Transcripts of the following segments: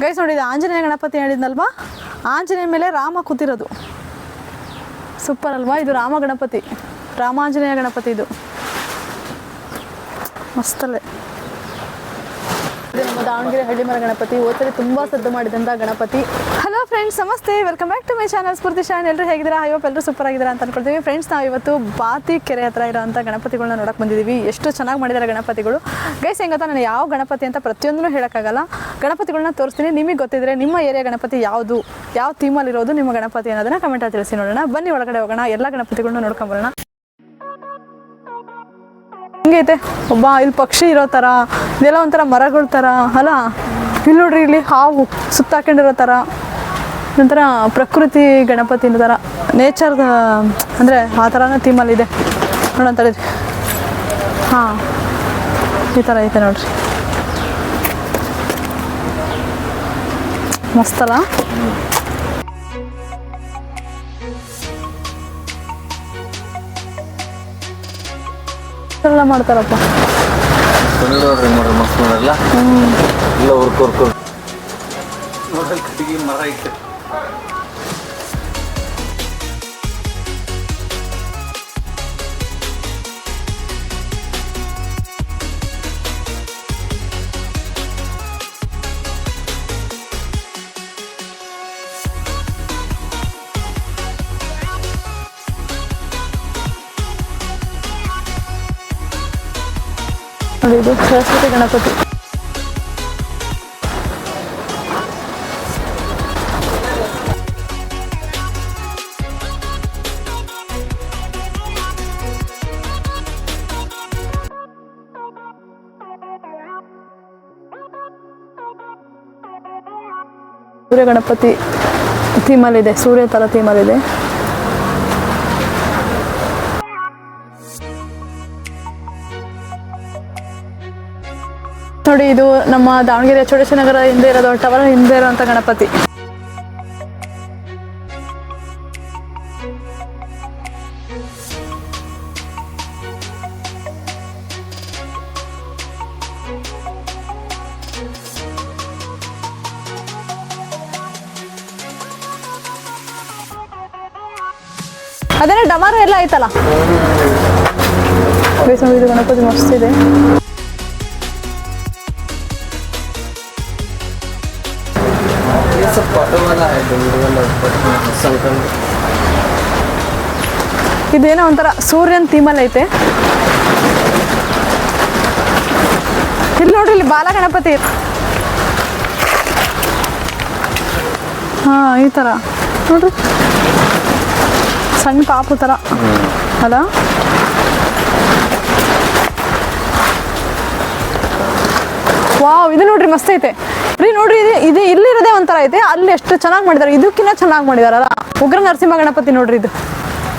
Guys ನೋಡಿ, ಇದು ಆಂಜನೇಯ ಗಣಪತಿ ಹೇಳಿದ್ನಲ್ವಾ, ಆಂಜನೇಯ ಮೇಲೆ ರಾಮ ಕೂತಿರೋದು ಸೂಪರ್ ಅಲ್ವಾ. ಇದು ರಾಮ ಗಣಪತಿ, ರಾಮಾಂಜನೇಯ ಗಣಪತಿ, ಇದು ಮಸ್ತಲ್ಲೇ. ಇದು ನಮ್ಮ ದಾವಣಗೆರೆ ಹಳ್ಳಿಮರ ಗಣಪತಿ, ಓದ್ಸರಿ ತುಂಬ ಸದ್ದು ಮಾಡಿದಂಥ ಗಣಪತಿ. ಹಲೋ ಫ್ರೆಂಡ್ಸ್, ನಮಸ್ತೆ, welcome back to my channel Spoorthi channel. ಎಲ್ಲರೂ ಹೇಗಿದ್ದೀರಾ? ಐ ಹೋಪ್ ಎಲ್ಲರೂ ಸೂಪರ್ ಆಗಿದ್ದೀರಾ ಅಂತ ಅನ್ಕೊಳ್ತೀವಿ. ಫ್ರೆಂಡ್ಸ್, ನಾವು ಇವತ್ತು ಬಾತಿ ಕೆರೆ ಹತ್ರ ಇರೋಂಥ ಗಣಪತಿಗಳನ್ನ ನೋಡಕ್ಕೆ ಬಂದಿದ್ದೀವಿ. ಎಷ್ಟು ಚೆನ್ನಾಗಿ ಮಾಡಿದ್ದಾರೆ ಗಣಪತಿಗಳು. ಗೈಸ್, ಹೆಂಗೆ ಗೊತ್ತಾ, ನಾನು ಯಾವ ಗಣಪತಿ ಅಂತ ಪ್ರತಿಯೊಂದೂ ಹೇಳೋಕ್ಕಾಗಲ್ಲ. ಗಣಪತಿಗಳನ್ನ ತೋರಿಸ್ತೀನಿ. ನಿಮಗೆ ಗೊತ್ತಿದ್ರೆ ನಿಮ್ಮ ಏರಿಯಾ ಗಣಪತಿ ಯಾವುದು, ಯಾವ ಥೀಮಲ್ಲಿರೋದು ನಿಮ್ಮ ಗಣಪತಿ ಅನ್ನೋದನ್ನ ಕಮೆಂಟಲ್ಲಿ ತಿಳಿಸಿ ನೋಡೋಣ. ಬನ್ನಿ ಒಳಗಡೆ ಹೋಗೋಣ, ಎಲ್ಲ ಗಣಪತಿಗಳನ್ನ ನೋಡ್ಕೊಂಬರೋಣ. ಹಿಂಗೈತೆ ಒಬ್ಬ ಇಲ್ಲಿ ಪಕ್ಷಿ ಇರೋ ಥರ, ಇದೆಲ್ಲ ಒಂಥರ ಮರಗಳ ಥರ ಅಲ್ಲ. ಇಲ್ಲಿ ನೋಡ್ರಿ, ಇಲ್ಲಿ ಹಾವು ಸುತ್ತಾಕೊಂಡಿರೋ ಥರ, ಒಂಥರ ಪ್ರಕೃತಿ ಗಣಪತಿ ಥರ, ನೇಚರ್ದ ಅಂದರೆ ಆ ಥರನೇ ಥೀಮಲ್ಲಿದೆ ನೋಡೋಣ. ತಡೀರಿ, ಹಾಂ, ಈ ಥರ ಐತೆ ನೋಡ್ರಿ, ಮಸ್ತಲ್ಲ. ಎಲ್ಲ ಮಾಡ್ತಾರಪ್ಪ. ಮಸ್ತ್ ಮಾಡಲ್ಲ, ಇಲ್ಲ ಹುರ್ಕುರ್ಕು ನೋಡಲ್ ಕಟ್ಟಿಗೆ ಮರ ಐತೆ. ಇದು ಸರಸ್ವತಿ ಗಣಪತಿ. ಸೂರ್ಯ ಗಣಪತಿ ಥೀಮಲ್ಲಿದೆ, ಸೂರ್ಯ ಥರ ಥೀಮಲ್ಲಿದೆ. ನೋಡಿ, ಇದು ನಮ್ಮ ದಾವಣಗೆರೆ ಚೋಡೇಶ್ವರ ಹಿಂದೆ ಇರೋದು, ಟವರ್ ಹಿಂದೆ ಇರೋಂಥ ಗಣಪತಿ. ಅದೇನೇ ಡಮಾರ ಎಲ್ಲ ಐತಲ್ಲ. ಇದು ಗಣಪತಿ ಮಸ್ತ್ ಇದೆ. ಇದೇನೋ ಒಂಥರ ಸೂರ್ಯನ ಥೀಮಲ್ಲಿ ಐತೆ. ಇಲ್ಲಿ ನೋಡ್ರಿ, ಇಲ್ಲಿ ಬಾಲ ಗಣಪತಿ. ಹಾ, ಈ ತರ ನೋಡ್ರಿ, ಸಣ್ಣ ಪಾಪು ತರ ಅಲ್ಲ. ವಾವ್, ಇದು ನೋಡ್ರಿ ಮಸ್ತ್ ಐತೆ ರೀ. ನೋಡ್ರಿ, ಇದು ಇಲ್ಲಿರೋದೇ ಒಂಥರ ಐತೆ, ಅಲ್ಲಿ ಎಷ್ಟು ಚೆನ್ನಾಗಿ ಮಾಡಿದಾರೆ. ಇದಕ್ಕಿಂತ ಚೆನ್ನಾಗಿ ಮಾಡಿದಾರಲ್ಲ. ಉಗ್ರ ನರಸಿಂಹ ಗಣಪತಿ ನೋಡ್ರಿ, ಇದು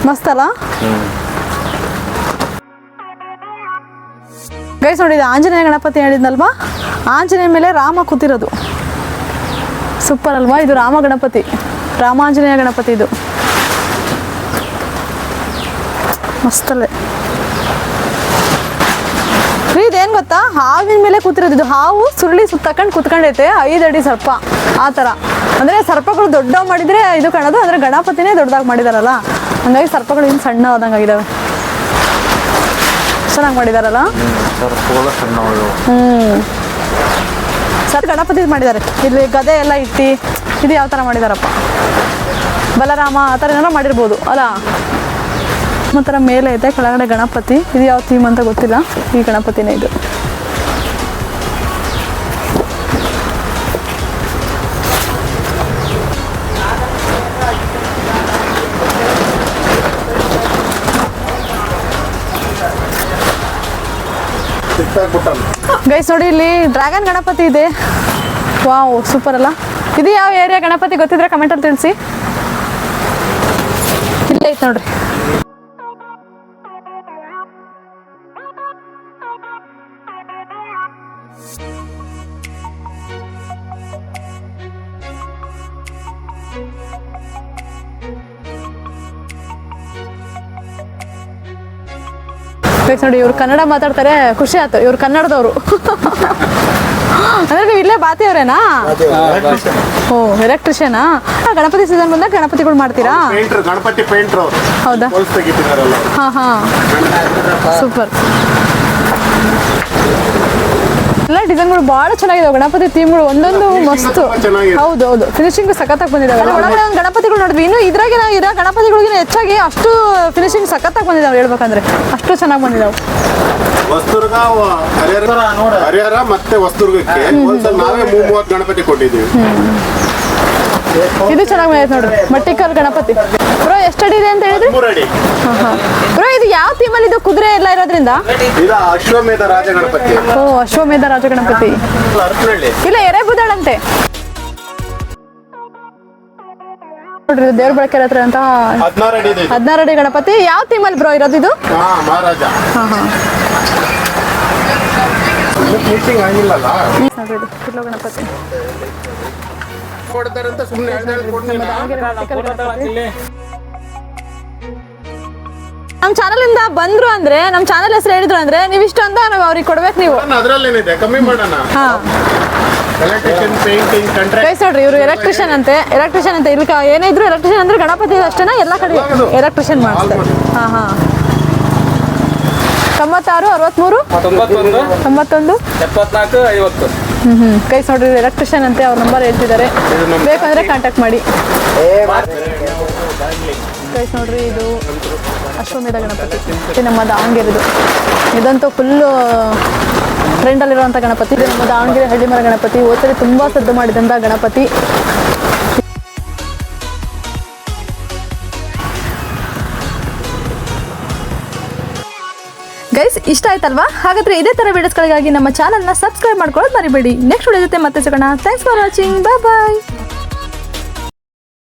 ಮಸ್ತ್ ಅಲ್ಲ. ಗೈಸ್ ನೋಡಿ, ಇದು ಆಂಜನೇಯ ಗಣಪತಿ ಹೇಳಿದ್ನಲ್ವಾ, ಆಂಜನೇಯ ಮೇಲೆ ರಾಮ ಕೂತಿರೋದು ಸೂಪರ್ ಅಲ್ವಾ. ಇದು ರಾಮ ಗಣಪತಿ, ರಾಮಾಂಜನೇಯ ಗಣಪತಿ, ಇದು ಮಸ್ತಲ್ಲೇ. ಇದೇನು ಗೊತ್ತಾ, ಹಾವಿನ ಮೇಲೆ ಕೂತಿರೋದು. ಇದು ಹಾವು ಸುರುಳಿ ಸುತ್ತಕೊಂಡು ಕೂತ್ಕೊಂಡೈತೆ, 5 ಅಡಿ ಸರ್ಪ ಆ ಥರ. ಅಂದರೆ ಸರ್ಪಗಳು ದೊಡ್ಡ ಮಾಡಿದರೆ ಇದು ಕಾಣೋದು, ಅಂದರೆ ಗಣಪತಿನೇ ದೊಡ್ಡದಾಗಿ ಮಾಡಿದಾರಲ್ಲ, ಹಂಗಾಗಿ ಸರ್ಪಗಳು ಇನ್ನು ಸಣ್ಣ ಆದಂಗಾಗಿದ್ದಾವೆ. ಚೆನ್ನಾಗಿ ಮಾಡಿದಾರಲ್ಲ. ಸರ್ ಗಣಪತಿ ಮಾಡಿದ್ದಾರೆ. ಇಲ್ಲಿ ಗದೆ ಎಲ್ಲ ಇಟ್ಟು, ಇದು ಯಾವ ಥರ ಮಾಡಿದಾರಪ್ಪ, ಬಲರಾಮ ಆ ಥರ ಏನಾರು ಮಾಡಿರ್ಬೋದು ಅಲ್ಲ. ಒಂಥರ ಮೇಲೆ ಐತೆ, ಕೆಳಗಡೆ ಗಣಪತಿ. ಇದು ಯಾವ ಥೀಮ್ ಅಂತ ಗೊತ್ತಿಲ್ಲ, ಈ ಗಣಪತಿನೇ ಇದು. ಗೈಸ್ ನೋಡಿ, ಇಲ್ಲಿ ಡ್ರ್ಯಾಗನ್ ಗಣಪತಿ ಇದೆ. ವಾವ್, ಸೂಪರ್ ಅಲ್ಲ. ಇದು ಯಾವ ಏರಿಯಾ ಗಣಪತಿ ಗೊತ್ತಿದ್ರೆ ಕಮೆಂಟಲ್ಲಿ ತಿಳಿಸಿ. ಇಲ್ಲೇ ಐತೆ ನೋಡ್ರಿ. ನೋಡಿ, ಇವ್ರು ಕನ್ನಡ ಮಾತಾಡ್ತಾರೆ, ಖುಷಿ ಆಯ್ತು. ಇವ್ರು ಕನ್ನಡದವರು. ಅಂದ್ರೆ ನೀವು ಇಲ್ಲೇ ಬಾತಿಯವ್ರೇನಾ? ಓ ಎಲೆಕ್ಟ್ರಿಷಿಯನಾ? ಗಣಪತಿ ಸೀಸನ್ ಬಂದಾಗ ಗಣಪತಿಗಳು ಮಾಡ್ತೀರಾ? ಗಣಪತಿ ಪೇಂಟ್ರು. ಹೌದಾ? ಹಾ ಸೂಪರ್. ಎಲ್ಲ ಡಿಸೈನ್ಗಳು ಬಹಳ ಚೆನ್ನಾಗಿದಾವೆ. ಗಣಪತಿ ಥೀಮ್ಗಳು ಒಂದೊಂದು ಮಸ್ತ್. ಹೌದು ಫಿನಿಶಿಂಗ್ ಸಖತ್ತಾಗಿ ಬಂದಿದ್ದಾವೆ. ಒಳಗಡೆ ಒಂದು ಗಣಪತಿಗಳು ನೋಡಿದ್ವಿ. ಇನ್ನು ಇದ್ರಾಗೆ ಇರೋ ಗಣಪತಿಗಳಿಗಿನ ಹೆಚ್ಚಾಗಿ ಅಷ್ಟು ಫಿನಿಶಿಂಗ್ ಸಖತ್ತಾಗಿ ಬಂದಿದ್ದಾವೆ. ಹೇಳ್ಬೇಕಂದ್ರೆ ಅಷ್ಟು ಚೆನ್ನಾಗಿ ಬಂದಿದ್ದಾವೆ. ಹೊಸದುರ್ಗ ಹರಿಹರ ಮತ್ತೆ ಹೊಸದುರ್ಗಕ್ಕೆ ನಾವೇ 30 ಗಣಪತಿ ಕೊಟ್ಟಿದ್ದೀವಿ. ಇದು ಚೆನ್ನಾಗಿ ಬಂದೈತೆ ನೋಡ್ರಿ. ಮಟ್ಟಿಕಲ್ ಗಣಪತಿ ಬ್ರೋ ಎಷ್ಟು ಅಡಿ ಇದೆ ಅಂತ ಹೇಳಿದ್ರಿ? 3 ಅಡಿ. ಬ್ರೋ ಇದು ಯಾವ ಥೀಮಲ್ಲಿ? ಇದು ಕುದುರೆ ಎಲ್ಲ ಇರೋದ್ರಿಂದ ಇದು ಅಶ್ವಮೇಧ ರಾಜ ಗಣಪತಿ. ಓ ಅಶ್ವಮೇಧ ರಾಜ ಗಣಪತಿ. ಇಲ್ಲ ಎರೆಬುದಳಂತೆ ನೋಡ್ರಿ. ದೇವ್ರ ಬಳಕೆ ಹತ್ರ ಅಂತ 16 ಅಡಿ ಗಣಪತಿ. ಯಾವ ಥೀಮಲ್ಲಿ ಬ್ರೋ ಇರೋದು ಇದು? ಮಹಾರಾಜ. ಮೀಟಿಂಗ್ ಆಗಿಲ್ಲಲ್ಲ ನೋಡ್ರಿ ಇದು ಕಿಲೋ ಗಣಪತಿ. ಕೊಡ್ತಾರಂತ ಸುಮ್ಮನೆ ನಮ್ಮ ಚಾನಲ್ ಇಂದ ಬಂದ್ರು ಅಂದ್ರೆ, ನಮ್ಮ ಚಾನಲ್ ಹೆಸರು ಹೇಳಿದ್ರು ಅಂದ್ರೆ ನೀವು ಇಷ್ಟ ಅಂತ ನಾವು ಅವ್ರಿಗೆ ಕೊಡ್ಬೇಕು. ನೀವು ಅದ್ರಲ್ಲೇನಿದೆ ಕಮ್ಮಿ ಮಾಡೋಣ. ಎಲೆಕ್ಟ್ರಿಷಿಯನ್ ಪೇಂಟಿಂಗ್ ಕಾಂಟ್ರಾಕ್ಟ್ ನೋಡ್ರಿ ಇವರು ಎಲೆಕ್ಟ್ರಿಷಿಯನ್ ಅಂತೆ ಇಲ್ಲಿ ಏನೇ ಇದ್ರು ಎಲೆಕ್ಟ್ರಿಷಿಯನ್ ಅಂದ್ರೆ ಗಣಪತಿ ಅಷ್ಟೇನಾ? ಎಲ್ಲ ಕಡೆ ಎಲೆಕ್ಟ್ರಿಷಿಯನ್ ಮಾಡ್ತಾರೆ. 96 63 91 74 50. ಕೈಸ್ ನೋಡ್ರಿ ಎಲೆಕ್ಟ್ರಿಷಿಯನ್ ಅಂತೆ. ಅವ್ರ ನಂಬರ್ ಹೇಳ್ತಿದ್ದಾರೆ, ಬೇಕಂದ್ರೆ ಕಾಂಟ್ಯಾಕ್ಟ್ ಮಾಡಿ. ಕೈಸ್ ನೋಡ್ರಿ ಇದು ಅಶ್ವಮೇಧ ಗಣಪತಿ ನಮ್ಮ ದಾವಣಗೆರೆದು. ಇದಂತೂ ಫುಲ್ಲು ಟ್ರೆಂಡಲ್ಲಿರುವಂಥ ಗಣಪತಿ. ಇದು ನಮ್ಮ ದಾವಣಗೆರೆ ಹಳ್ಳಿಮರ ಗಣಪತಿ. ಹೋದ್ಸರಿ ತುಂಬ ಸದ್ದು ಮಾಡಿದಂಥ ಗಣಪತಿ. ಗೈಸ್ ಇಷ್ಟ ಆಯ್ತಲ್ವಾ? ಹಾಗಾದ್ರೆ ಇದೇ ಥರ ವಿಡಿಯೋಸ್ಗಳಿಗಾಗಿ ನಮ್ಮ ಚಾನಲ್ನ ಸಬ್ಸ್ಕ್ರೈಬ್ ಮಾಡ್ಕೊಳ್ಳೋದು ಮರಿಬೇಡಿ. ನೆಕ್ಸ್ಟ್ ವಿಡಿಯೋ ಜೊತೆ ಮತ್ತೆ ಸಿಗೋಣ. Thanks for watching. ಬಾಯ್.